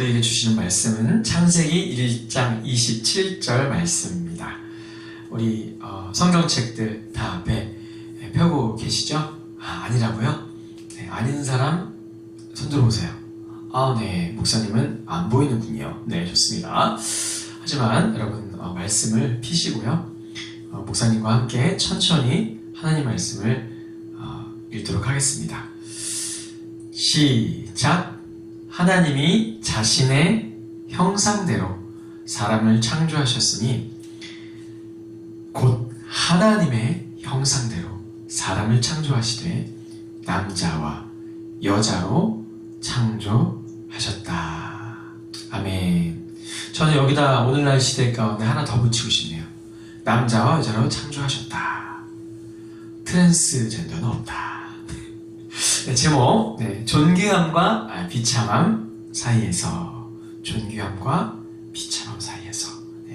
우리에게 주시는 말씀은 창세기 1장 27절 말씀입니다. 우리 성경책들 다 앞에 펴고 계시죠? 아니라고요? 네, 아닌 사람 손 들어보세요. 네, 목사님은 안 보이는군요. 네, 좋습니다. 하지만 여러분 말씀을 피시고요. 목사님과 함께 천천히 하나님 말씀을 읽도록 하겠습니다. 시작! 하나님이 자신의 형상대로 사람을 창조하셨으니 곧 하나님의 형상대로 사람을 창조하시되 남자와 여자로 창조하셨다. 아멘. 저는 여기다 오늘날 시대 가운데 하나 더 붙이고 싶네요. 남자와 여자로 창조하셨다. 트랜스젠더는 없다. 네, 제목, 존귀함과 비참함 사이에서, 존귀함과 비참함 사이에서.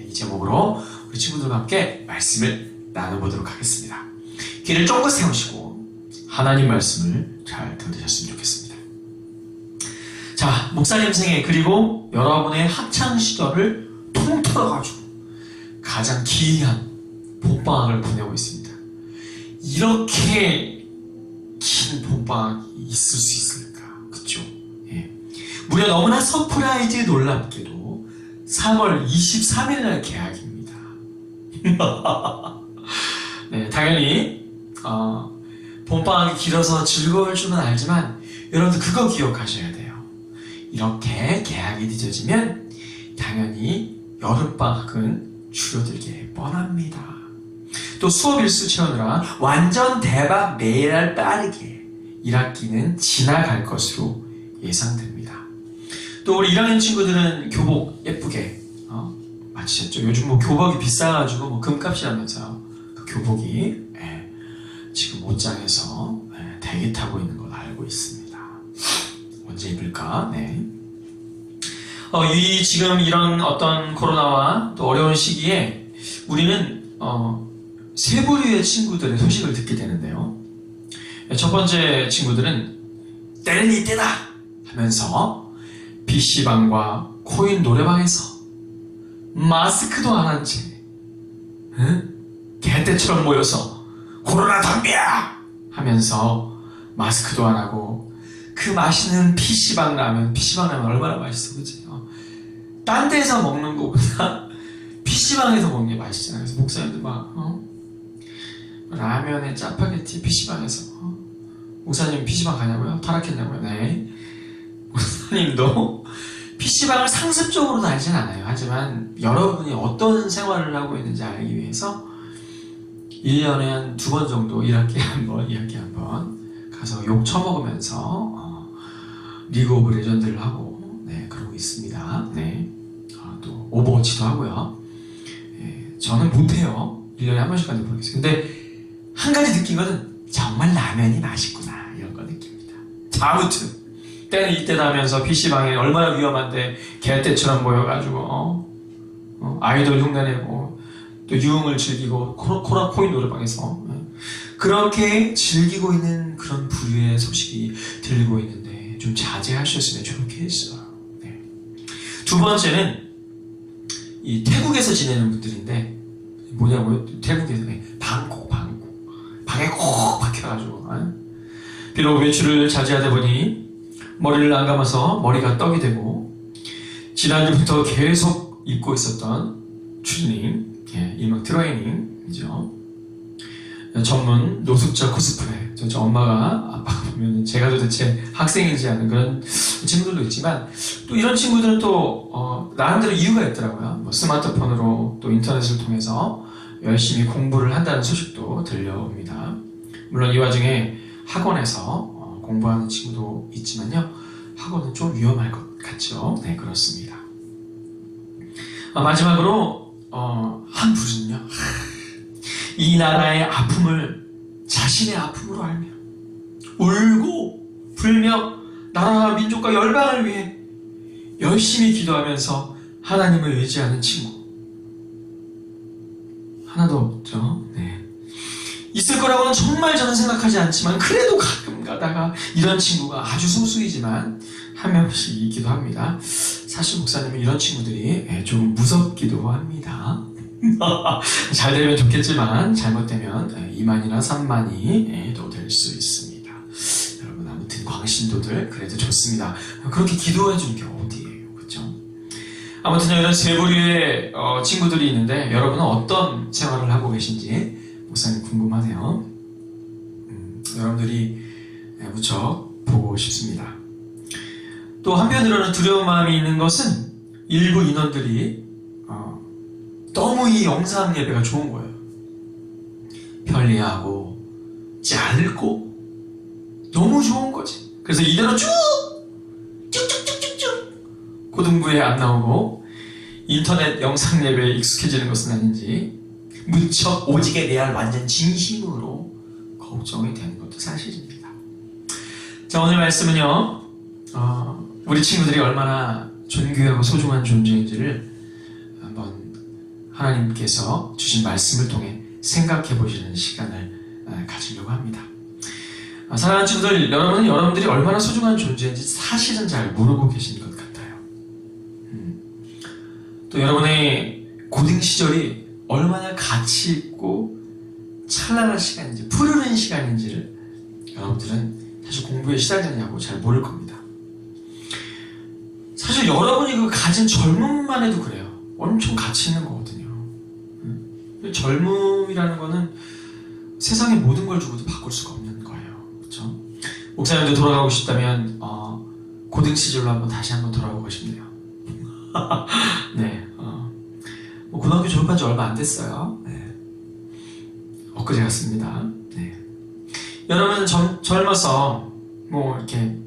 이 제목으로 우리 친구들과 함께 말씀을 나눠보도록 하겠습니다. 귀를 쫑긋 세우시고 하나님 말씀을 잘 들으셨으면 좋겠습니다. 자, 목사님 생애 그리고 여러분의 학창 시절을 통틀어가지고 가장 기이한 봄방학을 보내고 있습니다. 이렇게 긴 봄방학이 있을 수 있을까? 그쵸? 예. 무려 너무나 서프라이즈 놀랍게도 3월 23일날 개학입니다. 네, 당연히 봄방학이 길어서 즐거울 줄은 알지만 여러분들 그거 기억하셔야 돼요. 이렇게 개학이 늦어지면 당연히 여름방학은 줄어들게 뻔합니다. 또 수업 일수 채우느라 완전 대박 매일 빠르게 1학기는 지나갈 것으로 예상됩니다. 또 우리 1학년 친구들은 교복 예쁘게 마치셨죠? 요즘 교복이 비싸가지고 금값이라면서요. 그 교복이 지금 옷장에서 대기 타고 있는 걸 알고 있습니다. 언제 입을까? 네. 지금 이런 어떤 코로나와 또 어려운 시기에 우리는 세 부류의 친구들의 소식을 듣게 되는데요. 첫 번째 친구들은 때는 이때다 하면서 PC방과 코인 노래방에서 마스크도 안 한 채 개떼처럼 모여서 코로나 덤비야 하면서 마스크도 안 하고 그 맛있는 PC방 라면 얼마나 맛있어, 그치? 딴 데서 먹는 것보다 PC방에서 먹는 게 맛있잖아요. 그래서 목사님들 라면에 짜파게티 PC방에서 목사님 PC방 가냐고요? 타락했냐고요? 네. 목사님도 PC방을 상습적으로 다니진 않아요. 하지만 여러분이 어떤 생활을 하고 있는지 알기 위해서 1년에 한 2번 정도 1학기에 한 번 가서 욕 처먹으면서 리그 오브 레전드를 하고 그러고 있습니다. 또 오버워치도 하고요. 저는 못해요. 1년에 한 번씩까지 모르겠어요. 근데 한 가지 느낀 것은 정말 라면이 맛있구나 이런 거 느낍니다. 자, 아무튼 때는 이때다 하면서 PC방에 얼마나 위험한데 개떼처럼 모여가지고 아이돌 흉내내고 또 유흥을 즐기고 코인 노래방에서 그렇게 즐기고 있는 그런 부류의 소식이 들리고 있는데 좀 자제하셨으면 좋겠어요. 두 번째는 이 태국에서 지내는 분들인데 뭐냐고요? 태국에서 방에 꼭 박혀가지고 비록 외출을 자제하다 보니 머리를 안 감아서 머리가 떡이 되고 지난주부터 계속 입고 있었던 추리닝, 일명 트레이닝이죠. 전문 노숙자 코스프레. 저 엄마가 아빠가 보면 제가 도대체 학생인지 아는 그런 친구들도 있지만 또 이런 친구들은 또 나름대로 이유가 있더라고요. 스마트폰으로 또 인터넷을 통해서 열심히 공부를 한다는 소식도 들려옵니다. 물론 이 와중에 학원에서 공부하는 친구도 있지만요. 학원은 좀 위험할 것 같죠. 네, 그렇습니다. 마지막으로 한 부류는요. 이 나라의 아픔을 자신의 아픔으로 알며 울고 불며 나라와 민족과 열방을 위해 열심히 기도하면서 하나님을 의지하는 친구 하나도 없죠. 있을 거라고는 정말 저는 생각하지 않지만 그래도 가끔 가다가 이런 친구가 아주 소수이지만 한 명씩 있기도 합니다. 사실 목사님은 이런 친구들이 좀 무섭기도 합니다. 잘 되면 좋겠지만 잘못되면 2만이나 3만이 또 될 수 있습니다. 여러분 아무튼 광신도들 그래도 좋습니다. 그렇게 기도해 주는 게 어디예요, 그렇죠? 아무튼 이런 세 부류의 친구들이 있는데 여러분은 어떤 생활을 하고 계신지 목사님 궁금하네요. 여러분들이 무척 보고 싶습니다. 또 한편으로는 두려운 마음이 있는 것은 일부 인원들이 너무 이 영상 예배가 좋은 거예요. 편리하고 짧고 너무 좋은 거지. 그래서 이대로 쭉쭉쭉쭉쭉 고등부에 안 나오고 인터넷 영상 예배에 익숙해지는 것은 아닌지 무척 오직에 대한 완전 진심으로 걱정이 되는 것도 사실입니다. 자, 오늘 말씀은요, 우리 친구들이 얼마나 존귀하고 소중한 존재인지를 한번 하나님께서 주신 말씀을 통해 생각해 보시는 시간을 가지려고 합니다. 사랑하는 친구들, 여러분은 여러분들이 얼마나 소중한 존재인지 사실은 잘 모르고 계신 것 같아요. 또 여러분의 고등 시절이 얼마나 가치 있고 찬란한 시간인지, 푸르른 시간인지를 여러분들은 사실 공부에 시달렸냐고 잘 모를 겁니다. 사실 여러분이 그 가진 젊음만 해도 그래요. 엄청 가치 있는 거거든요. 젊음이라는 거는 세상의 모든 걸 주고도 바꿀 수가 없는 거예요. 그렇죠? 목사님도 돌아가고 싶다면 고등 시절로 다시 한번 돌아보고 싶네요. 네, 고등학교 졸업한 지 얼마 안 됐어요. 네. 엊그제 같습니다. 네. 여러분 젊어서 이렇게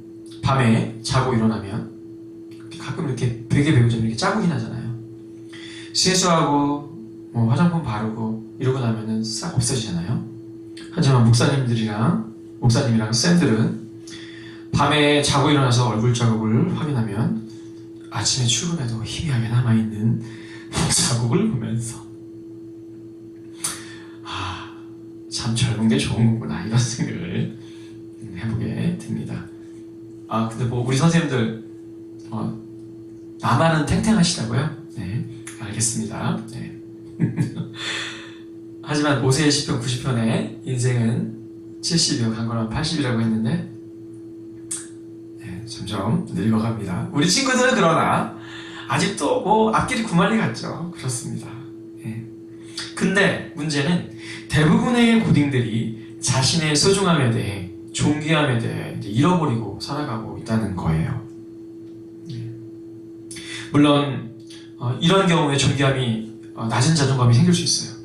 밤에 자고 일어나면 가끔 이렇게 베개 배우자면 이렇게 자국이 나잖아요. 세수하고 화장품 바르고 이러고 나면은 싹 없어지잖아요. 하지만 목사님이랑 쌤들은 밤에 자고 일어나서 얼굴 자국을 확인하면 아침에 출근해도 희미하게 남아있는 자국을 보면서 참 젊은 게 좋은 거구나 이런 생각을 해보게 됩니다. 근데 우리 선생님들 나만은 탱탱하시다고요? 네, 알겠습니다. 네. 하지만 모세의 시편 90편에 인생은 70이요 강건한 80이라고 했는데 점점 늙어갑니다. 우리 친구들은 그러나 아직도 앞길이 구만리 같죠. 그렇습니다. 근데 문제는 대부분의 고딩들이 자신의 소중함에 대해 존귀함에 대해 잃어버리고 살아가고 있다는 거예요. 물론 이런 경우에 존귀함이 낮은 자존감이 생길 수 있어요.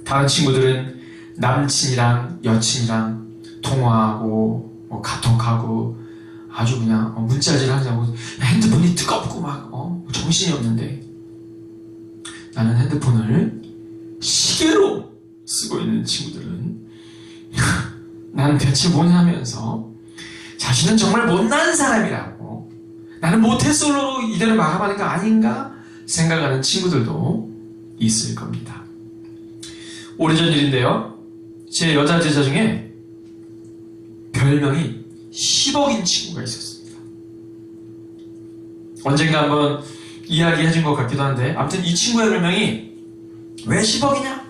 다른 친구들은 남친이랑 여친이랑 통화하고 카톡하고 아주 그냥 문자질 하자고 핸드폰이 뜨겁고 막 정신이 없는데 나는 핸드폰을 시계로 쓰고 있는 친구들은 나는 대체 뭐냐 하면서 자신은 정말 못난 사람이라고 나는 모태솔로로 이대로 마감하는 거 아닌가 생각하는 친구들도 있을 겁니다. 오래전 일인데요. 제 여자 제자 중에 별명이 10억인 친구가 있었습니다. 언젠가 한번 이야기해준 것 같기도 한데 아무튼 이 친구의 별명이 왜 10억이냐?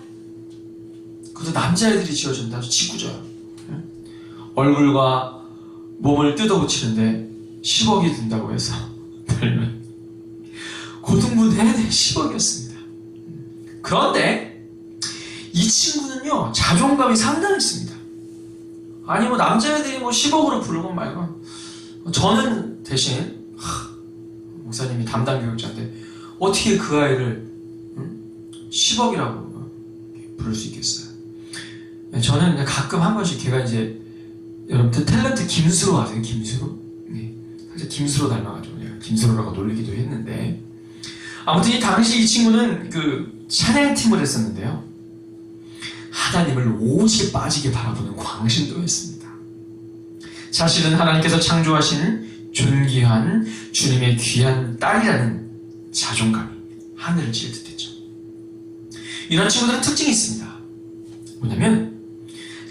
그것도 남자애들이 지어준다. 아주 짓궂어요. 얼굴과 몸을 뜯어붙이는데 10억이 든다고 해서 별명 고등부 내내 10억이었습니다. 그런데 이 친구는요 자존감이 상당했습니다. 아니 남자애들이 10억으로 부르건 말건 저는 대신 목사님이 담당 교육자인데 어떻게 그 아이를 10억이라고 부를 수 있겠어요. 저는 그냥 가끔 한 번씩 걔가 이제 여러분들 탤런트 김수로 아세요? 김수로? 네. 사실 김수로 닮아가지고 내가 김수로라고 놀리기도 했는데 아무튼 이 당시 이 친구는 그 찬양팀을 했었는데요. 하나님을 오직 빠지게 바라보는 광신도였습니다. 자신은 하나님께서 창조하신 존귀한 주님의 귀한 딸이라는 자존감이 하늘을 찌를 듯했죠. 이런 친구들은 특징이 있습니다. 뭐냐면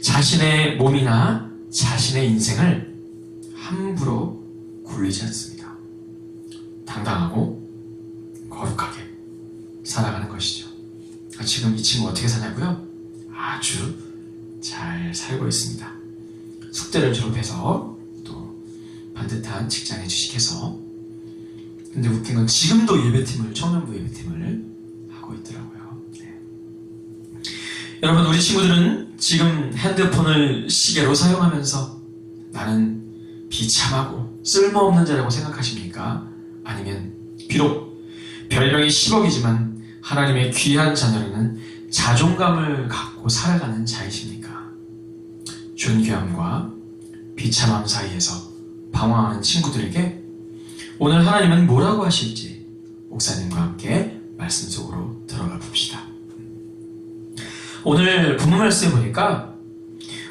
자신의 몸이나 자신의 인생을 함부로 굴리지 않습니다. 당당하고 거룩하게 살아가는 것이죠. 지금 이 친구 어떻게 사냐고요? 아주 잘 살고 있습니다. 숙대를 졸업해서 또 반듯한 직장에 취직해서, 근데 웃긴 건 지금도 예배팀을, 청년부 예배팀을 하고 있더라고요. 네. 여러분, 우리 친구들은 지금 핸드폰을 시계로 사용하면서 나는 비참하고 쓸모없는 자라고 생각하십니까? 아니면 비록 별명이 10억이지만 하나님의 귀한 자녀라는 자존감을 갖고 살아가는 자이십니까? 존귀함과 비참함 사이에서 방황하는 친구들에게 오늘 하나님은 뭐라고 하실지 목사님과 함께 말씀 속으로 들어가 봅시다. 오늘 본문 말씀에 보니까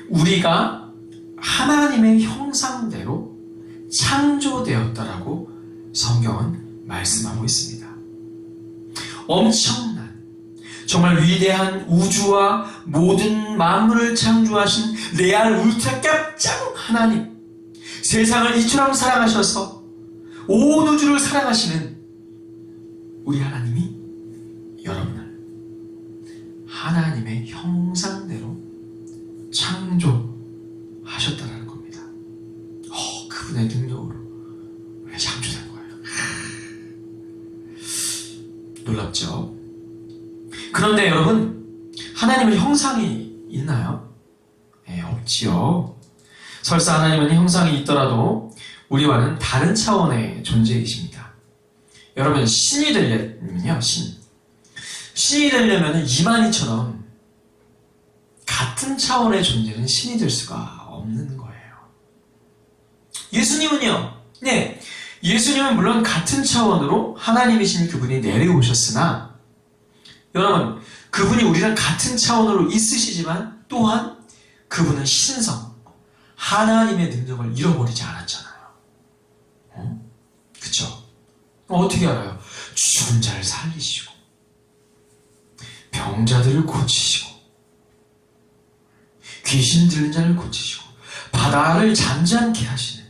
우리가 하나님의 형상대로 창조되었다라고 성경은 말씀하고 있습니다. 엄청난, 정말 위대한 우주와 모든 만물을 창조하신 레알 울트라 깜짝 하나님, 세상을 이처럼 사랑하셔서 온 우주를 사랑하시는 우리 하나님이 여러분을 하나님의 형상대로 창조하셨다는 겁니다. 그분의 능력으로 우리가 창조된 거예요. 놀랍죠? 그런데 여러분, 하나님은 형상이 있나요? 네, 없지요. 설사 하나님은 형상이 있더라도 우리와는 다른 차원의 존재이십니다. 여러분, 신이 되려면요, 신이 되려면 이만희처럼 같은 차원의 존재는 신이 될 수가 없는 거예요. 예수님은요, 네, 예수님은 물론 같은 차원으로 하나님이신 그분이 내려오셨으나, 여러분, 그분이 우리랑 같은 차원으로 있으시지만 또한 그분은 신성, 하나님의 능력을 잃어버리지 않았잖아요. 그쵸? 어떻게 알아요? 죽은 자를 살리시고 병자들을 고치시고 귀신 들린 자를 고치시고 바다를 잠잠케 하시는,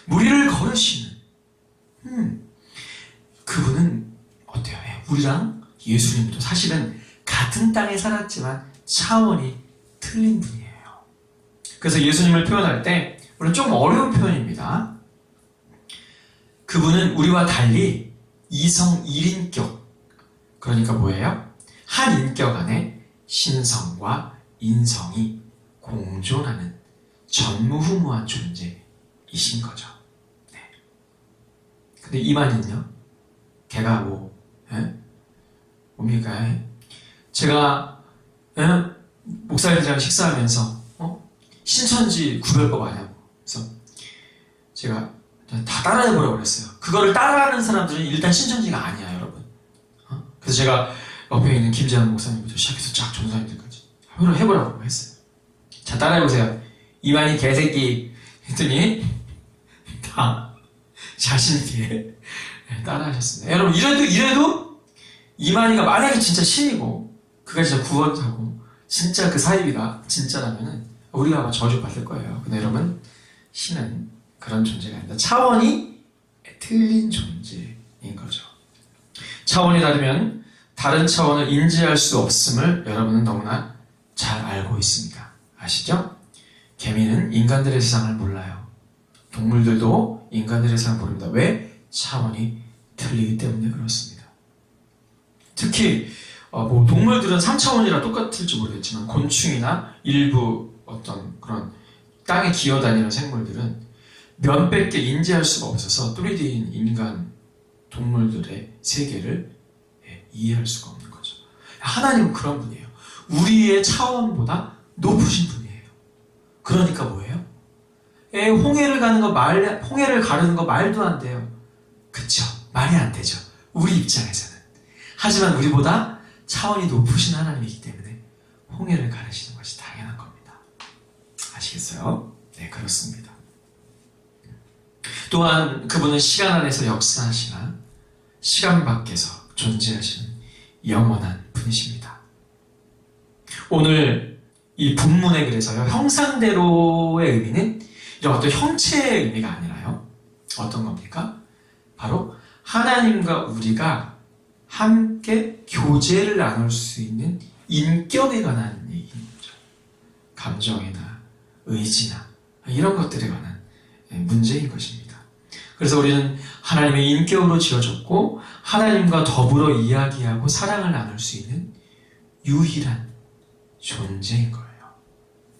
무리를 걸으시는 그분은 어때요? 우리랑 예수님도 사실은 같은 땅에 살았지만 차원이 틀린 분이에요. 그래서 예수님을 표현할 때 물론 좀 어려운 표현입니다. 그분은 우리와 달리 이성 1인격, 그러니까 뭐예요? 한 인격 안에 신성과 인성이 공존하는 전무후무한 존재이신 거죠. 네. 근데 이만희는요? 걔가 뭡니까? 제가 목사님들이랑 식사하면서 신천지 구별법 아냐고, 그래서 제가 다 따라해보라고 그랬어요. 그거를 따라하는 사람들은 일단 신천지가 아니야, 여러분. 그래서 제가 옆에 있는 김재환 목사님부터 시작해서 쫙 전사님들까지 해보라고 했어요. 자, 따라해보세요. 이만희 개새끼 했더니 다 자신있게 따라하셨습니다. 여러분, 이래도 이만희가 만약에 진짜 신이고 그가 진짜 구원자고 진짜 그 사입이가 진짜라면은 우리가 아마 저주받을 거예요. 근데 여러분, 신은 그런 존재가 아닙니다. 차원이 틀린 존재인 거죠. 차원이 다르면 다른 차원을 인지할 수 없음을 여러분은 너무나 잘 알고 있습니다. 아시죠? 개미는 인간들의 세상을 몰라요. 동물들도 인간들의 세상을 모릅니다. 왜? 차원이 틀리기 때문에 그렇습니다. 특히 동물들은 3차원이라 똑같을지 모르겠지만 곤충이나 일부 어떤 그런 땅에 기어다니는 생물들은 몇백 개 인지할 수가 없어서 3D인 인간 동물들의 세계를 이해할 수가 없는 거죠. 하나님은 그런 분이에요. 우리의 차원보다 높으신 분이에요. 그러니까 뭐예요? 홍해를 가르는 거 말도 안 돼요. 그쵸? 말이 안 되죠. 우리 입장에서는. 하지만 우리보다 차원이 높으신 하나님이기 때문에 홍해를 가르시는 것이 당연한 겁니다. 아시겠어요? 네, 그렇습니다. 또한 그분은 시간 안에서 역사하시나 시간 밖에서 존재하시는 영원한 분이십니다. 오늘 이 본문에 그래서요, 형상대로의 의미는 이런 어떤 형체의 의미가 아니라요, 어떤 겁니까? 바로 하나님과 우리가 함께 교제를 나눌 수 있는 인격에 관한 얘기인 거죠. 감정이나 의지나 이런 것들에 관한 문제인 것입니다. 그래서 우리는 하나님의 인격으로 지어졌고 하나님과 더불어 이야기하고 사랑을 나눌 수 있는 유일한 존재인 거예요.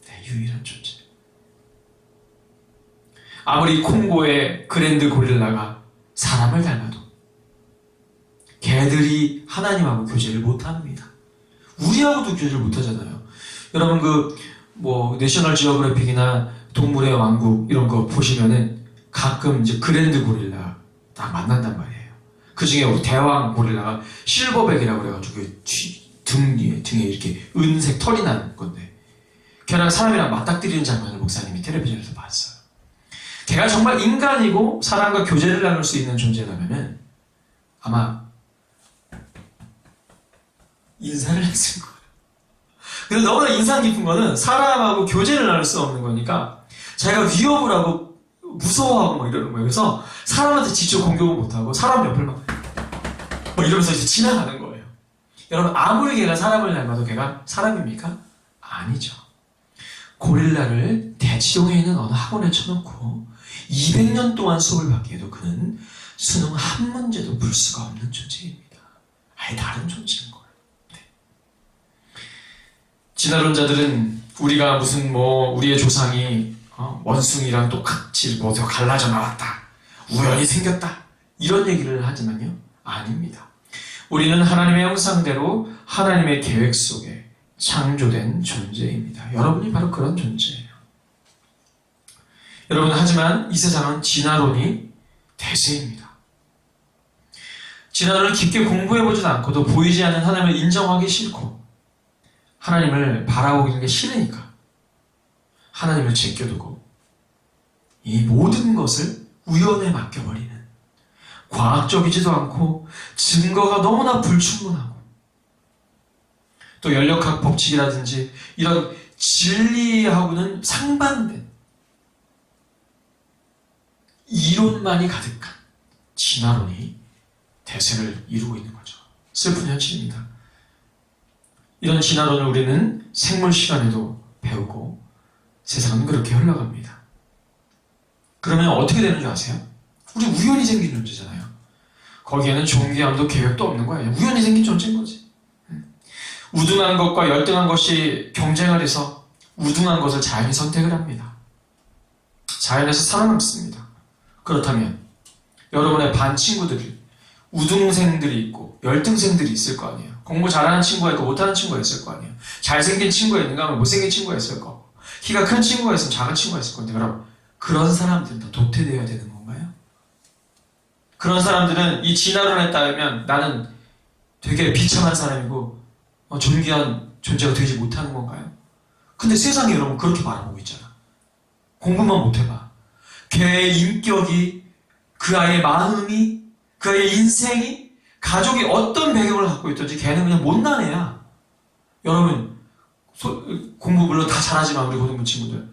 네, 유일한 존재. 아무리 콩고의 그랜드 고릴라가 사람을 닮아도 개들이 하나님하고 교제를 못합니다. 우리하고도 교제를 못하잖아요. 여러분 내셔널 지오그래픽이나 동물의 왕국 이런 거 보시면은 가끔 이제 그랜드 고릴라 딱 만난단 말이에요. 그 중에 대왕 고릴라가 실버백이라고 그래가지고 등에 이렇게 은색 털이 나는 건데 걔랑 사람이랑 맞닥뜨리는 장면을 목사님이 텔레비전에서 봤어요. 걔가 정말 인간이고 사람과 교제를 나눌 수 있는 존재라면은 아마 인사를 했을 거예요. 근데 너무나 인상 깊은 거는 사람하고 교제를 나눌 수 없는 거니까 자기가 위협을 하고 무서워하고 막 이러는 거예요. 그래서 사람한테 직접 공격을 못하고 사람 옆을 막 이러면서 이제 지나가는 거예요. 여러분 아무리 걔가 사람을 닮아도 걔가 사람입니까? 아니죠. 고릴라를 대치동에 있는 어느 학원에 쳐놓고 200년 동안 수업을 받기에도 그는 수능 한 문제도 풀 수가 없는 존재입니다. 아예 다른 존재인 거예요. 네. 진화론자들은 우리가 우리의 조상이 원숭이랑 똑같이 갈라져 나왔다. 우연히 생겼다. 이런 얘기를 하지만요. 아닙니다. 우리는 하나님의 형상대로 하나님의 계획 속에 창조된 존재입니다. 여러분이 바로 그런 존재예요. 여러분, 하지만 이 세상은 진화론이 대세입니다. 진화론을 깊게 공부해보지도 않고도 보이지 않는 하나님을 인정하기 싫고 하나님을 바라보기는 게 싫으니까 하나님을 제껴두고 이 모든 것을 우연에 맡겨버리는 과학적이지도 않고 증거가 너무나 불충분하고 또 연력학 법칙이라든지 이런 진리하고는 상반된 이론만이 가득한 진화론이 대세를 이루고 있는 거죠. 슬픈 현실입니다. 이런 진화론을 우리는 생물 시간에도 배우고 세상은 그렇게 흘러갑니다. 그러면 어떻게 되는 줄 아세요? 우리 우연히 생긴 존재잖아요. 거기에는 존귀함도 계획도 없는 거예요. 우연히 생긴 존재인 거지. 우둔한 것과 열등한 것이 경쟁을 해서 우둔한 것을 자연히 선택을 합니다. 자연에서 살아남습니다. 그렇다면 여러분의 반 친구들이 우등생들이 있고 열등생들이 있을 거 아니에요. 공부 잘하는 친구가 있고 못하는 친구가 있을 거 아니에요. 잘생긴 친구가 있는가 하면 못생긴 친구가 있을 거고 키가 큰 친구가 있으면 작은 친구가 있을 건데 그럼 그런 사람들은 다 도태되어야 되는 건가요? 그런 사람들은 이 진화론에 따르면 나는 되게 비참한 사람이고 존귀한 존재가 되지 못하는 건가요? 근데 세상이 여러분 그렇게 바라보고 있잖아. 공부만 못해봐. 걔의 인격이, 그 아이의 마음이, 그 아이의 인생이, 가족이 어떤 배경을 갖고 있든지 걔는 그냥 못난 애야. 여러분 공부 물론 다 잘하지만 우리 고등부 친구들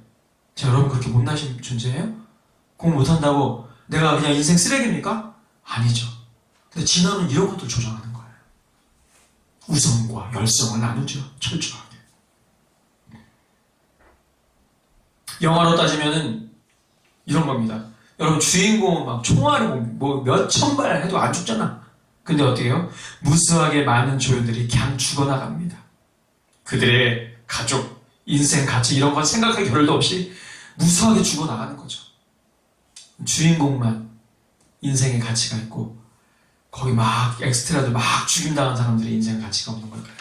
여러분 그렇게 못나신 존재예요? 공부 못한다고 내가 그냥 인생 쓰레기입니까? 아니죠. 근데 진화는 이런 것들 조정하는 거예요. 우성과 열성을 나누죠. 철저하게. 영화로 따지면은 이런 겁니다. 여러분 주인공은 막 총알이 몇천 발 해도 안 죽잖아. 근데 어떻게 해요? 무수하게 많은 조연들이 그냥 죽어나갑니다. 그들의 가족, 인생, 가치 이런 건 생각할 겨를도 없이 무수하게 죽어나가는 거죠. 주인공만 인생의 가치가 있고 거기 막 엑스트라들 막 죽임당한 사람들의 인생 가치가 없는 걸까요?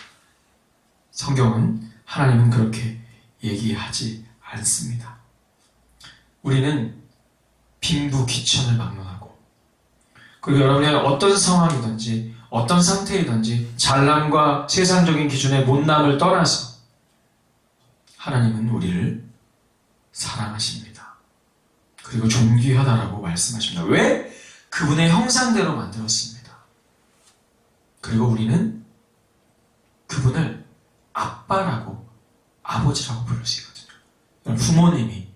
성경은 하나님은 그렇게 얘기하지 않습니다. 우리는 빈부귀천을 막론하고 그리고 여러분의 어떤 상황이든지 어떤 상태이든지 잘남과 세상적인 기준의 못남을 떠나서 하나님은 우리를 사랑하십니다. 그리고 존귀하다라고 말씀하십니다. 왜? 그분의 형상대로 만들었습니다. 그리고 우리는 그분을 아빠라고 아버지라고 부를 수 있거든요. 부모님이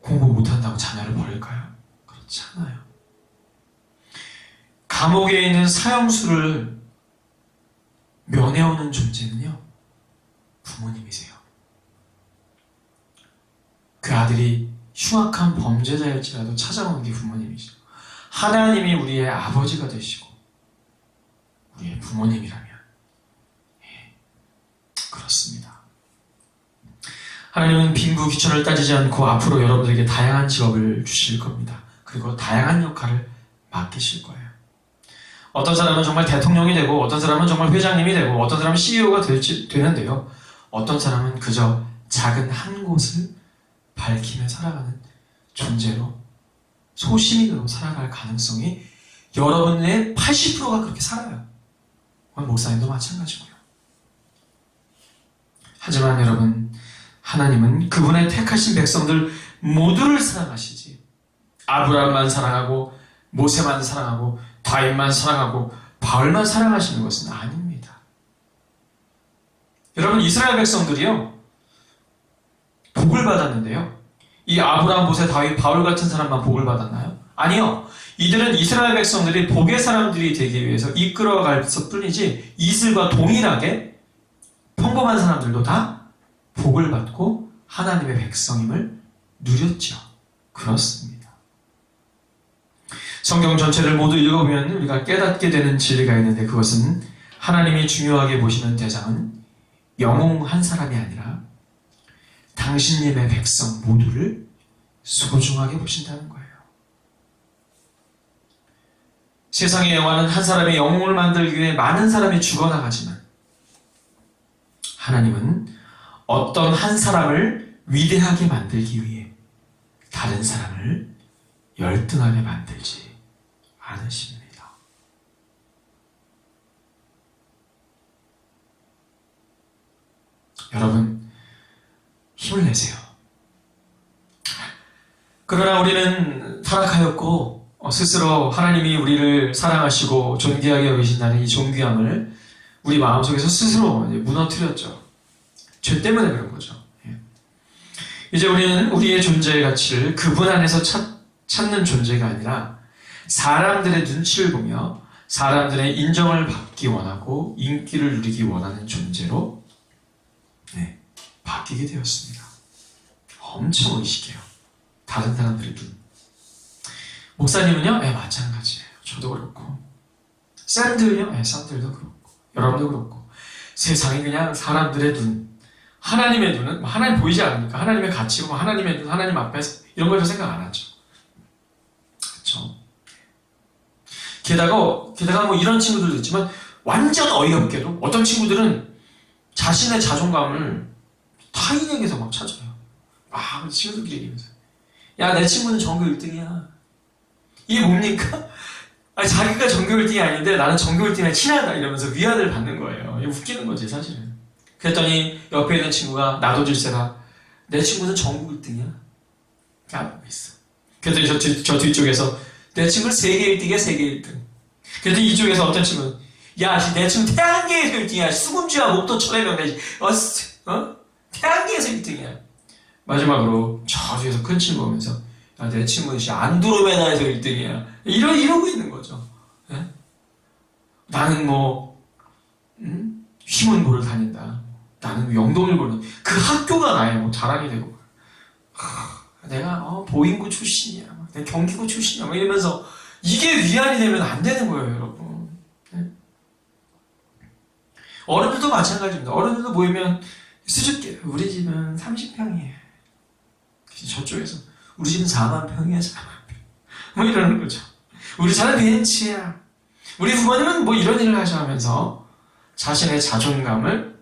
공부 못한다고 자녀를 버릴까요? 그렇지 않아요. 감옥에 있는 사형수를 면회오는 존재는요, 부모님이세요. 그 아들이 흉악한 범죄자일지라도 찾아오는 게 부모님이죠. 하나님이 우리의 아버지가 되시고 우리의 부모님이라면, 그렇습니다. 하나님은 빈부 귀천을 따지지 않고 앞으로 여러분들에게 다양한 직업을 주실 겁니다. 그리고 다양한 역할을 맡기실 거예요. 어떤 사람은 정말 대통령이 되고, 어떤 사람은 정말 회장님이 되고, 어떤 사람은 CEO가 되는데요, 어떤 사람은 그저 작은 한 곳을 밝히며 살아가는 존재로, 소시민으로 살아갈 가능성이 여러분의 80%가 그렇게 살아요. 목사님도 마찬가지고요. 하지만 여러분, 하나님은 그분의 택하신 백성들 모두를 사랑하시지, 아브라함만 사랑하고 모세만 사랑하고 다윗만 사랑하고 바울만 사랑하시는 것은 아닙니다. 여러분, 이스라엘 백성들이요, 복을 받았는데요, 이 아브라함, 모세, 다윗, 바울 같은 사람만 복을 받았나요? 아니요. 이들은 이스라엘 백성들이 복의 사람들이 되기 위해서 이끌어갈서 뿐이지, 이슬과 동일하게 평범한 사람들도 다 복을 받고 하나님의 백성임을 누렸죠. 그렇습니다. 성경 전체를 모두 읽어보면 우리가 깨닫게 되는 진리가 있는데, 그것은 하나님이 중요하게 보시는 대상은 영웅 한 사람이 아니라 당신님의 백성 모두를 소중하게 보신다는 거예요. 세상의 영화는 한 사람의 영웅을 만들기 위해 많은 사람이 죽어나가지만, 하나님은 어떤 한 사람을 위대하게 만들기 위해 다른 사람을 열등하게 만들지 않으십니다. 여러분, 힘을 내세요. 그러나 우리는 타락하였고, 스스로 하나님이 우리를 사랑하시고 존귀하게 여기신다는 이 존귀함을 우리 마음속에서 스스로 무너뜨렸죠. 죄 때문에 그런 거죠. 이제 우리는 우리의 존재의 가치를 그분 안에서 찾는 존재가 아니라 사람들의 눈치를 보며 사람들의 인정을 받기 원하고 인기를 누리기 원하는 존재로 바뀌게 되었습니다. 엄청 의식해요. 다른 사람들의 눈. 목사님은요? 마찬가지예요. 저도 그렇고. 샌들요? 샌들도 그렇고. 여러분도 그렇고. 세상이 그냥 사람들의 눈. 하나님의 눈은 하나님 보이지 않으니까 하나님의 가치고 하나님의 눈, 하나님 앞에서 이런 걸 생각 안 하죠. 그렇죠? 게다가 뭐 이런 친구들도 있지만 완전 어이없게도 어떤 친구들은 자신의 자존감을 타인에게서 막 찾아요. 친구들끼리 얘기하면서, 야, 내 친구는 전교 1등이야. 이게 뭡니까? 자기가 전교 1등이 아닌데 나는 전교 1등이랑 친하다 이러면서 위안을 받는 거예요. 이게 웃기는 거지, 사실은. 그랬더니 옆에 있는 친구가 나도 질세라, 내 친구는 전국 1등이야. 까먹고 있어. 그랬더니 저 뒤쪽에서 내 친구는 세계 1등이야, 세계 1등. 그랬더니 이쪽에서 어떤 친구는, 야, 내 친구 태양계에서 1등이야. 수금주야, 목도 천해명 되지. 태양계에서 1등이야. 마지막으로 저 뒤에서 큰 친구 오면서, 야, 내 친구는 안드로메다에서 1등이야. 이러고 있는 거죠. 네? 나는 휘문고를 다닌다. 나는 영동을 보는 그 학교가 나의 자랑이 되고, 내가 보인고 출신이야, 내가 경기고 출신이야, 이러면서 이게 위안이 되면 안 되는 거예요, 여러분. 네? 어른들도 마찬가지입니다. 어른들도 모이면 수줍게, 우리 집은 30평이에요. 저쪽에서 우리 집은 4만 평이야, 4만 평. 이러는 거죠. 우리 차는 벤츠야. 우리 부모님은 이런 일을 하셔 하면서 자신의 자존감을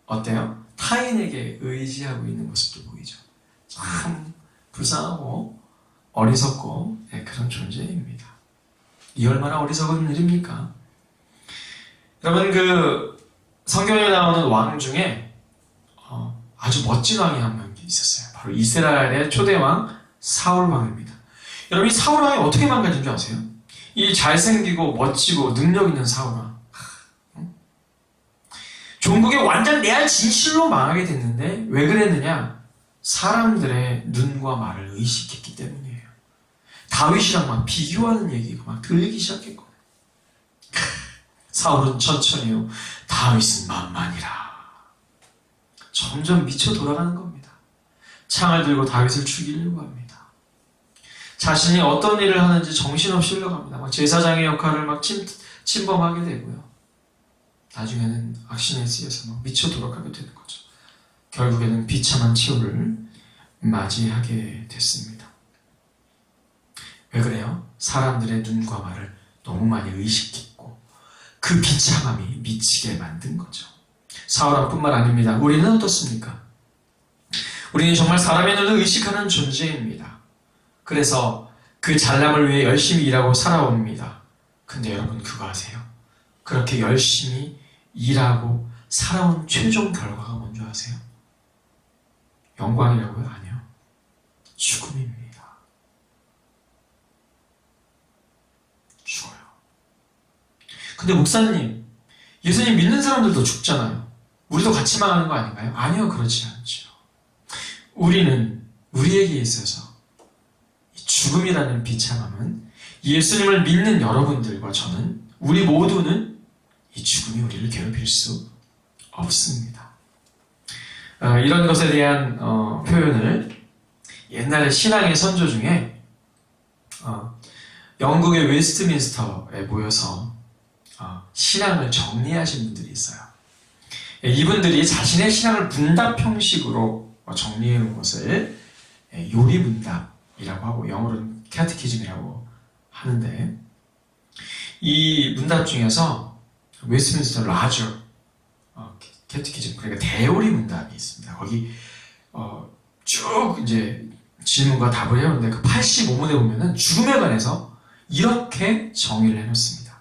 어때요? 타인에게 의지하고 있는 모습도 보이죠. 참 불쌍하고 어리석고 그런 존재입니다. 이 얼마나 어리석은 일입니까? 여러분, 성경에 나오는 왕 중에 아주 멋진 왕이 한 명 있었어요. 바로 이스라엘의 초대왕 사울왕입니다. 여러분, 이 사울왕이 어떻게 망가진 줄 아세요? 이 잘생기고 멋지고 능력 있는 사울왕, 종국이 완전 레알 진실로 망하게 됐는데 왜 그랬느냐? 사람들의 눈과 말을 의식했기 때문이에요. 다윗이랑 막 비교하는 얘기가 막 들리기 시작했거든요. 사울은 천천히요, 다윗은 만만이라. 점점 미쳐 돌아가는 겁니다. 창을 들고 다윗을 죽이려고 합니다. 자신이 어떤 일을 하는지 정신없이 흘러갑니다. 막 제사장의 역할을 막 침범하게 되고요. 나중에는 악신에 쓰여서 막 미쳐 돌아가게 되는 거죠. 결국에는 비참한 치욕을 맞이하게 됐습니다. 왜 그래요? 사람들의 눈과 말을 너무 많이 의식했고 그 비참함이 미치게 만든 거죠. 사울뿐만 아닙니다. 우리는 어떻습니까? 우리는 정말 사람의 눈을 의식하는 존재입니다. 그래서 그 잘남을 위해 열심히 일하고 살아옵니다. 근데 여러분 그거 아세요? 그렇게 열심히 일하고 살아온 최종 결과가 뭔지 아세요? 영광이라고요? 아니요. 죽음입니다. 죽어요. 근데 목사님, 예수님 믿는 사람들도 죽잖아요. 우리도 같이 망하는 거 아닌가요? 아니요, 그렇지 않죠. 우리는 우리에게 있어서 죽음이라는 비참함은 예수님을 믿는 여러분들과 저는, 우리 모두는 이 죽음이 우리를 괴롭힐 수 없습니다. 이런 것에 대한 표현을 옛날에 신앙의 선조 중에 영국의 웨스트민스터에 모여서 신앙을 정리하신 분들이 있어요. 이분들이 자신의 신앙을 문답 형식으로 정리해 놓은 것을 요리문답이라고 하고 영어로는 캐티키즘이라고 하는데, 이 문답 중에서 웨스트민스터 라저 캐티키즘, 그러니까 대요리 문답이 있습니다. 거기 쭉 이제 질문과 답을 해오는데 그 85문에 보면은 죽음에 관해서 이렇게 정의를 해놓습니다.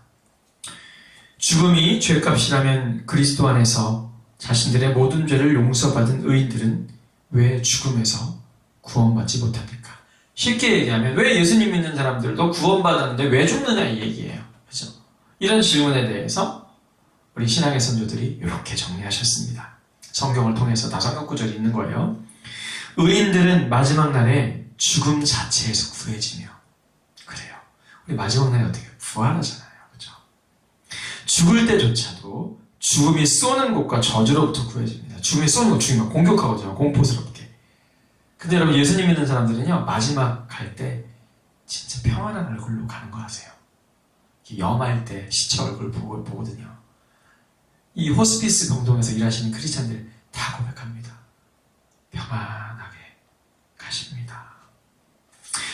죽음이 죄값이라면 그리스도 안에서 자신들의 모든 죄를 용서받은 의인들은 왜 죽음에서 구원받지 못합니까? 쉽게 얘기하면 왜 예수님 믿는 사람들도 구원받았는데 왜 죽느냐 이 얘기예요. 그렇죠? 이런 질문에 대해서 우리 신앙의 선조들이 이렇게 정리하셨습니다. 성경을 통해서 다성경 구절이 있는 거예요. 의인들은 마지막 날에 죽음 자체에서 구해지며, 그래요. 우리 마지막 날에 어떻게 부활하잖아요. 그렇죠? 죽을 때조차도 죽음이 쏘는 곳과 저주로부터 구해집니다. 죽음이 쏘는 곳, 죽이면 공격하거든요. 공포스럽게. 근데 여러분, 예수님 믿는 사람들은요, 마지막 갈 때 진짜 평안한 얼굴로 가는 거 아세요? 염할 때 시체 얼굴 보거든요. 이 호스피스 병동에서 일하시는 크리스찬들 다 고백합니다. 평안하게 가십니다.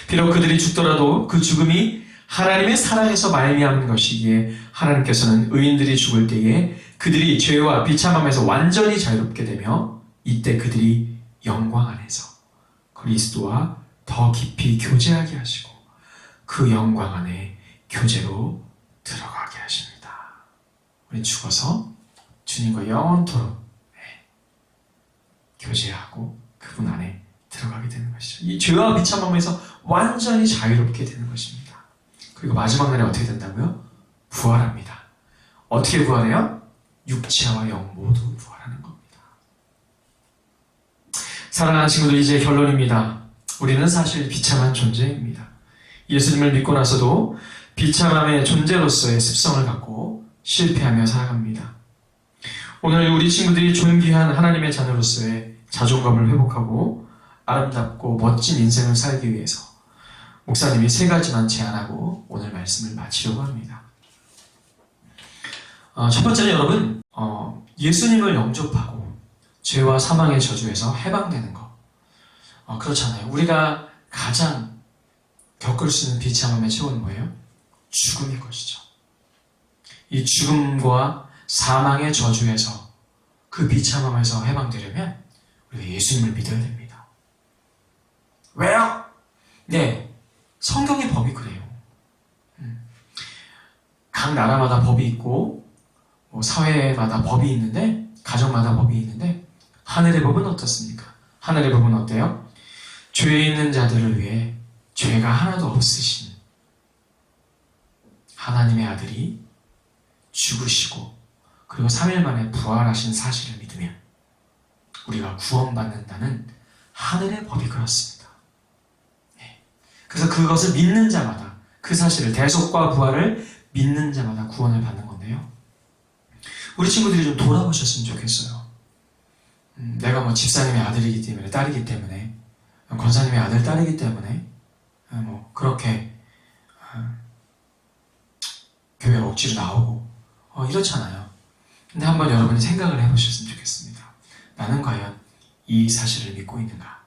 비록 그들이 죽더라도 그 죽음이 하나님의 사랑에서 말미암은 것이기에 하나님께서는 의인들이 죽을 때에 그들이 죄와 비참함에서 완전히 자유롭게 되며 이때 그들이 영광 안에서 그리스도와 더 깊이 교제하게 하시고 그 영광 안에 교제로 들어가게 하십니다. 우리 죽어서 주님과 영원토록 교제하고 그분 안에 들어가게 되는 것이죠. 이 죄와 비참함에서 완전히 자유롭게 되는 것입니다. 그리고 마지막 날에 어떻게 된다고요? 부활합니다. 어떻게 부활해요? 육체와 영 모두 부활하는 겁니다. 사랑하는 친구들, 이제 결론입니다. 우리는 사실 비참한 존재입니다. 예수님을 믿고 나서도 비참함의 존재로서의 습성을 갖고 실패하며 살아갑니다. 오늘 우리 친구들이 존귀한 하나님의 자녀로서의 자존감을 회복하고 아름답고 멋진 인생을 살기 위해서 목사님이 3가지만 제안하고 오늘 말씀을 마치려고 합니다. 첫 번째는 여러분, 예수님을 영접하고 죄와 사망의 저주에서 해방되는 것. 그렇잖아요. 우리가 가장 겪을 수 있는 비참함의 최고는 뭐예요? 죽음일 것이죠. 이 죽음과 사망의 저주에서, 그 비참함에서 해방되려면 우리가 예수님을 믿어야 됩니다. 왜요? 네, 성경의 법이 그래요. 각 나라마다 법이 있고 사회마다 법이 있는데, 가정마다 법이 있는데, 하늘의 법은 어떻습니까? 하늘의 법은 어때요? 죄에 있는 자들을 위해 죄가 하나도 없으신 하나님의 아들이 죽으시고 그리고 3일 만에 부활하신 사실을 믿으면 우리가 구원받는다는 하늘의 법이 그렇습니다. 그래서 그것을 믿는 자마다, 그 사실을, 대속과 부활을 믿는 자마다 구원을 받는 건데요. 우리 친구들이 좀 돌아보셨으면 좋겠어요. 내가 뭐 집사님의 아들이기 때문에, 딸이기 때문에, 권사님의 아들, 딸이기 때문에 뭐 그렇게 교회 억지로 나오고 이렇잖아요. 근데 한번 여러분이 생각을 해보셨으면 좋겠습니다. 나는 과연 이 사실을 믿고 있는가?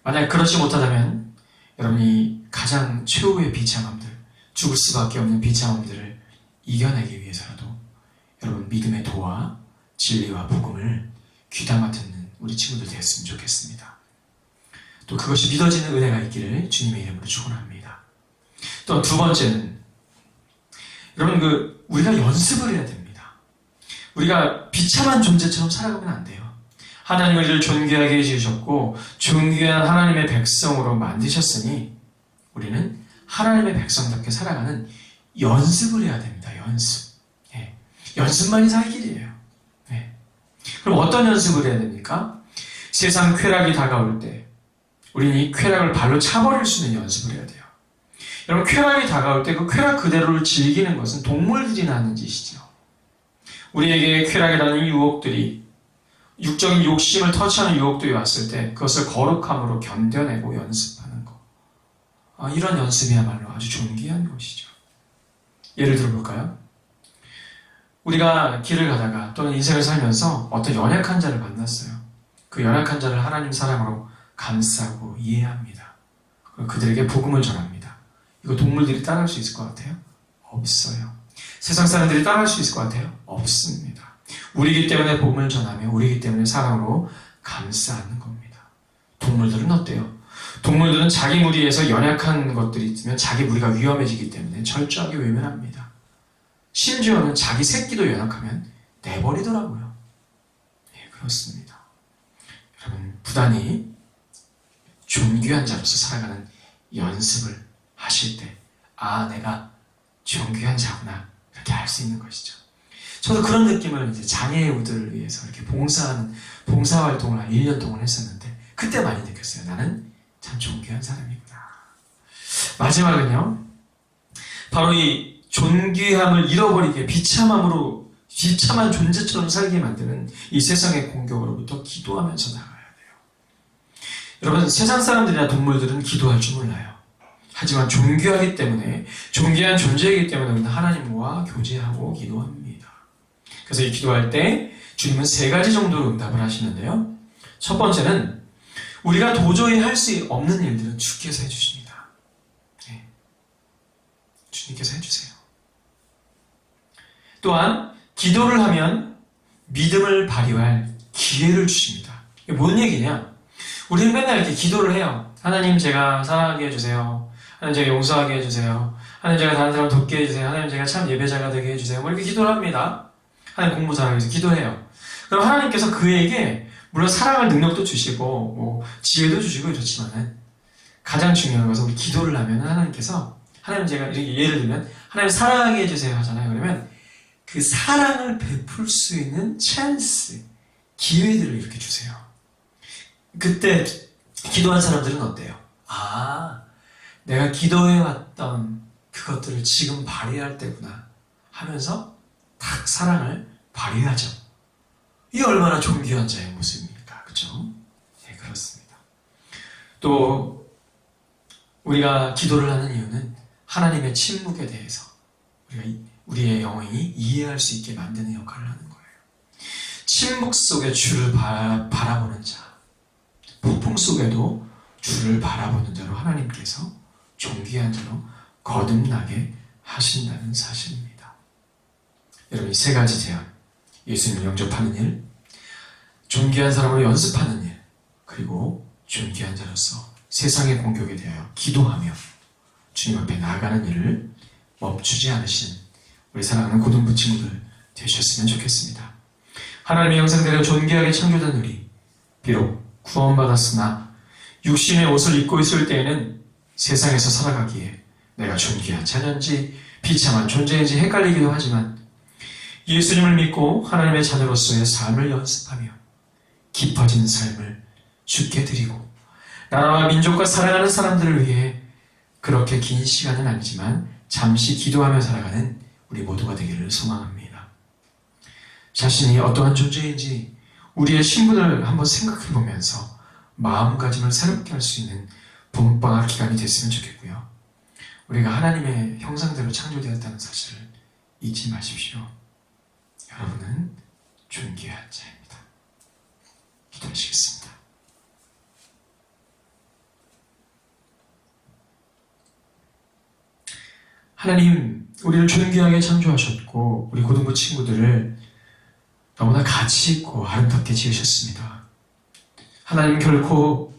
만약 그렇지 못하다면 여러분이 가장 최후의 비참함들, 죽을 수밖에 없는 비참함들을 이겨내기 위해서라도 여러분 믿음의 도와 진리와 복음을 귀담아 듣는 우리 친구들 되었으면 좋겠습니다. 또 그것이 믿어지는 은혜가 있기를 주님의 이름으로 축원합니다. 또 두 번째는 여러분 우리가 연습을 해야 됩니다. 우리가 비참한 존재처럼 살아가면 안 돼요. 하나님을 우리를 존귀하게 해주셨고 존귀한 하나님의 백성으로 만드셨으니 우리는 하나님의 백성답게 살아가는 연습을 해야 됩니다. 연습. 예. 연습만이 살 길이에요. 예. 그럼 어떤 연습을 해야 됩니까? 세상 쾌락이 다가올 때 우리는 이 쾌락을 발로 차버릴 수 있는 연습을 해야 돼요. 여러분 쾌락이 다가올 때 그 쾌락 그대로를 즐기는 것은 동물들이나 하는 짓이죠. 우리에게 쾌락이라는 유혹들이 육적인 욕심을 터치하는 유혹들이 왔을 때 그것을 거룩함으로 견뎌내고 연습하는 것. 이런 연습이야말로 아주 존귀한 것이죠. 예를 들어볼까요? 우리가 길을 가다가 또는 인생을 살면서 어떤 연약한 자를 만났어요. 그 연약한 자를 하나님 사랑으로 감싸고 이해합니다. 그들에게 복음을 전합니다. 이거 동물들이 따라할 수 있을 것 같아요? 없어요. 세상 사람들이 따라할 수 있을 것 같아요? 없습니다. 우리이기 때문에 복음을 전하며 우리이기 때문에 사랑으로 감싸는 겁니다. 동물들은 어때요? 동물들은 자기 무리에서 연약한 것들이 있으면 자기 무리가 위험해지기 때문에 철저하게 외면합니다. 심지어는 자기 새끼도 연약하면 내버리더라고요. 예, 그렇습니다. 여러분 부단히 존귀한 자로서 살아가는 연습을 하실 때 내가 존귀한 자구나 이렇게 알 수 있는 것이죠. 저도 그런 느낌을 이제 장애우들을 위해서 이렇게 봉사활동을 한 1년 동안 했었는데 그때 많이 느꼈어요. 나는 참 존귀한 사람이구나. 마지막은요. 바로 이 존귀함을 잃어버리게 비참한 존재처럼 살게 만드는 이 세상의 공격으로부터 기도하면서 나가야 돼요. 여러분 세상 사람들이나 동물들은 기도할 줄 몰라요. 하지만 존귀하기 때문에 존귀한 존재이기 때문에 우리는 하나님과 교제하고 기도합니다. 그래서 이 기도할 때 주님은 3가지 정도로 응답을 하시는데요. 첫 번째는 우리가 도저히 할 수 없는 일들은 주께서 해주십니다. 네. 주님께서 해주세요. 또한 기도를 하면 믿음을 발휘할 기회를 주십니다. 이게 뭔 얘기냐? 우리는 맨날 이렇게 기도를 해요. 하나님 제가 사랑하게 해주세요. 하나님 제가 용서하게 해주세요. 하나님 제가 다른 사람 돕게 해주세요. 하나님 제가 참 예배자가 되게 해주세요. 뭐 이렇게 기도를 합니다. 하나님 공부 잘하기 위해서 기도해요. 그럼 하나님께서 그에게 물론 사랑할 능력도 주시고 뭐 지혜도 주시고 이렇지만 가장 중요한 것은 우리 기도를 하면 하나님께서 하나님 제가 이렇게 예를 들면 하나님 사랑하게 해주세요 하잖아요. 그러면 그 사랑을 베풀 수 있는 찬스, 기회들을 이렇게 주세요. 그때 기도한 사람들은 어때요? 내가 기도해왔던 그것들을 지금 발휘할 때구나 하면서 딱 사랑을 발휘하죠. 이 얼마나 존귀한 자의 모습입니까? 그렇죠? 네, 그렇습니다. 또 우리가 기도를 하는 이유는 하나님의 침묵에 대해서 우리의 영혼이 이해할 수 있게 만드는 역할을 하는 거예요. 침묵 속에 주를 바라보는 자, 폭풍 속에도 주를 바라보는 자로 하나님께서 존귀한 자로 거듭나게 하신다는 사실입니다. 여러분 이 3가지 제안, 예수님을 영접하는 일, 존귀한 사람으로 연습하는 일, 그리고 존귀한 자로서 세상의 공격에 대하여 기도하며 주님 앞에 나아가는 일을 멈추지 않으신 우리 사랑하는 고등부 친구들 되셨으면 좋겠습니다. 하나님의 형상대로 존귀하게 창조된 우리, 비록 구원받았으나 육신의 옷을 입고 있을 때에는 세상에서 살아가기에 내가 존귀한 자녀인지 비참한 존재인지 헷갈리기도 하지만 예수님을 믿고 하나님의 자녀로서의 삶을 연습하며 깊어진 삶을 주께 드리고 나라와 민족과 사랑하는 사람들을 위해 그렇게 긴 시간은 아니지만 잠시 기도하며 살아가는 우리 모두가 되기를 소망합니다. 자신이 어떠한 존재인지 우리의 신분을 한번 생각해 보면서 마음가짐을 새롭게 할 수 있는 봄방학 기간이 됐으면 좋겠고요. 우리가 하나님의 형상대로 창조되었다는 사실을 잊지 마십시오. 여러분은 존귀한 자입니다. 기도하시겠습니다. 하나님, 우리를 존귀하게 창조하셨고 우리 고등부 친구들을 너무나 가치 있고 아름답게 지으셨습니다. 하나님 결코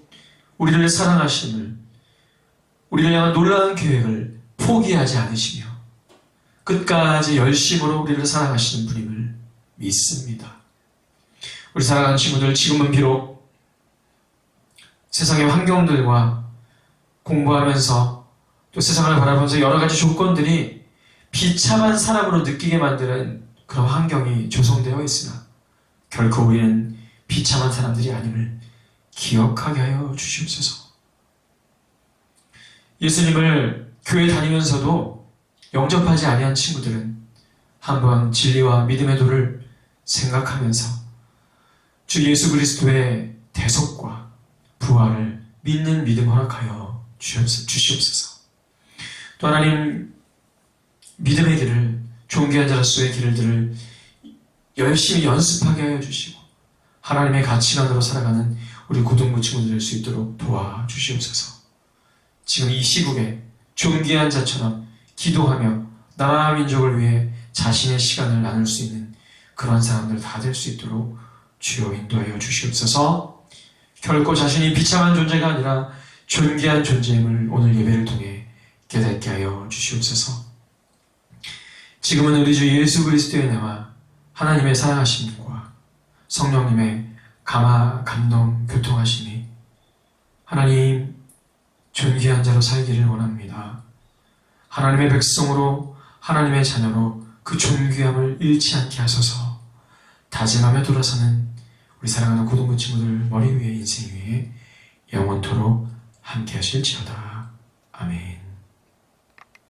우리를 사랑하심을, 우리를 향한 놀라운 계획을 포기하지 않으시며 끝까지 열심으로 우리를 사랑하시는 분임을 믿습니다. 우리 사랑하는 친구들, 지금은 비록 세상의 환경들과 공부하면서 또 세상을 바라보면서 여러 가지 조건들이 비참한 사람으로 느끼게 만드는 그런 환경이 조성되어 있으나 결코 우리는 비참한 사람들이 아님을 기억하게 하여 주시옵소서. 예수님을 교회 다니면서도 영접하지 아니한 친구들은 한번 진리와 믿음의 도를 생각하면서 주 예수 그리스도의 대속과 부활을 믿는 믿음 허락하여 주시옵소서. 또 하나님, 믿음의 길을, 존귀한 자로서의 길들을 열심히 연습하게 하여 주시고 하나님의 가치관으로 살아가는 우리 고등부 친구들 될 수 있도록 도와주시옵소서. 지금 이 시국에 존귀한 자처럼 기도하며 나라와 민족을 위해 자신의 시간을 나눌 수 있는 그런 사람들 다 될 수 있도록 주여 인도하여 주시옵소서. 결코 자신이 비참한 존재가 아니라 존귀한 존재임을 오늘 예배를 통해 깨닫게 하여 주시옵소서. 지금은 우리 주 예수 그리스도의 은혜와 하나님의 사랑하심과 성령님의 감동, 교통하심이 하나님 존귀한 자로 살기를 원합니다. 하나님의 백성으로, 하나님의 자녀로 그 존귀함을 잃지 않게 하소서. 다짐하며 돌아서는 우리 사랑하는 고등부 친구들 머리 위에 인생 위에 영원토록 함께 하실지어다. 아멘.